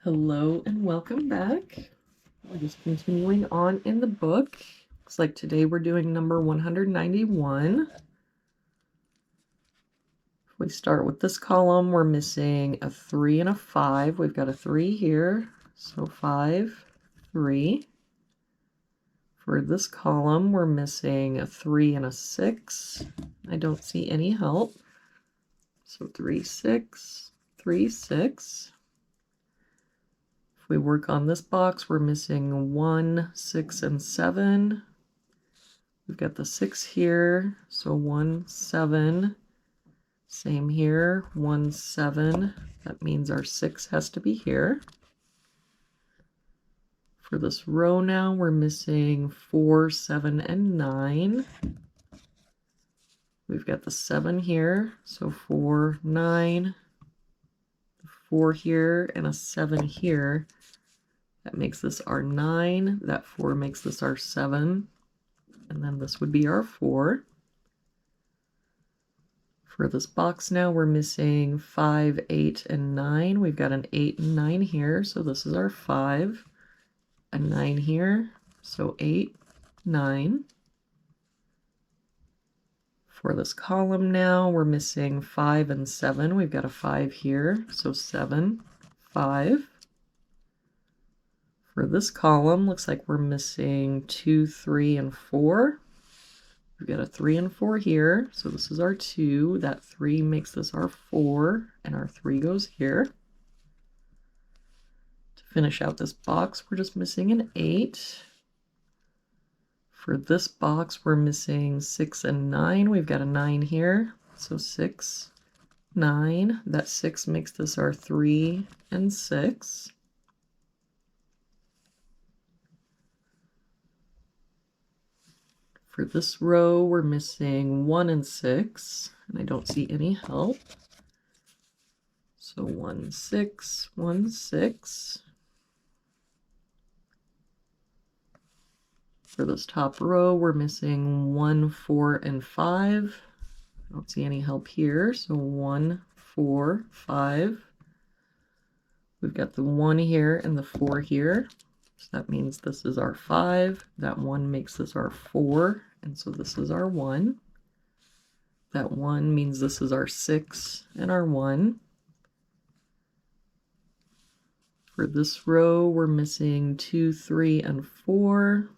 Hello and welcome back. We're just continuing on in the book. Looks like today we're doing number 191. If we start with this column, we're missing a 3 and a 5. We've got a 3 here, so 5, 3. For this column, we're missing a 3 and a 6. I don't see any help. So 3, 6, 3, 6. If we work on this box, we're missing 1, 6, and 7. We've got the 6 here, so 1, 7. Same here, 1, 7. That means our 6 has to be here. For this row now, we're missing 4, 7, and 9. We've got the 7 here, so 4, 9. 4 here and a 7 here. That makes this our 9. That 4 makes this our 7. And then this would be our 4. For this box now, we're missing 5, 8, and 9. We've got an 8 and 9 here, so this is our 5. A 9 here, so 8, 9. For this column now, we're missing 5 and 7. We've got a 5 here, so 7, 5. For this column, looks like we're missing 2, 3, and 4. We've got a 3 and 4 here, so this is our 2. That 3 makes this our 4, and our 3 goes here. To finish out this box, we're just missing an 8. For this box, we're missing 6 and 9. We've got a 9 here, so 6, 9. That 6 makes this our 3 and 6. For this row, we're missing 1 and 6, and I don't see any help. So 1, 6, 1, 6. For this top row, we're missing 1, 4, and 5. I don't see any help here, so 1, 4, 5. We've got the 1 here and the 4 here. So that means this is our 5. That 1 makes this our 4, and so this is our 1. That 1 means this is our 6 and our 1. For this row, we're missing 2, 3, and 4.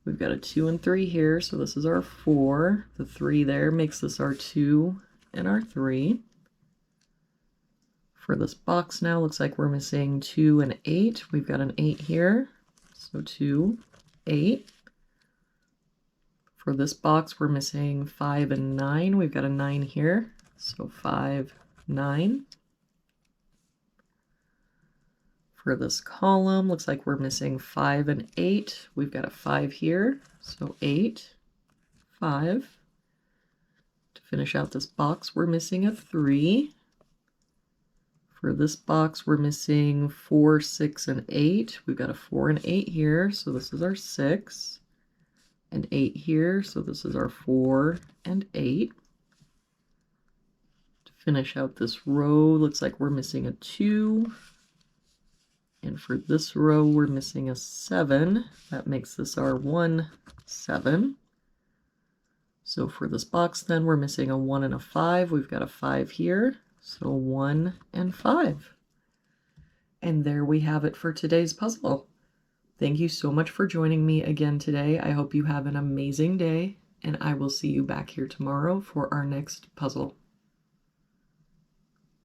We've got a 2 and 3 here, so this is our 4. The 3 there makes this our 2 and our 3. For this box now, looks like we're missing 2 and 8. We've got an 8 here, so 2, 8. For this box, we're missing 5 and 9. We've got a 9 here, so 5, 9. For this column, looks like we're missing 5 and 8. We've got a 5 here, so 8, 5. To finish out this box, we're missing a 3. For this box, we're missing 4, 6, and 8. We've got a 4 and 8 here, so this is our 6. And 8 here, so this is our 4 and 8. To finish out this row, looks like we're missing a 2. And for this row, we're missing a 7. That makes this our 1, 7. So for this box then, we're missing a 1 and a 5. We've got a 5 here. So 1 and 5. And there we have it for today's puzzle. Thank you so much for joining me again today. I hope you have an amazing day, and I will see you back here tomorrow for our next puzzle.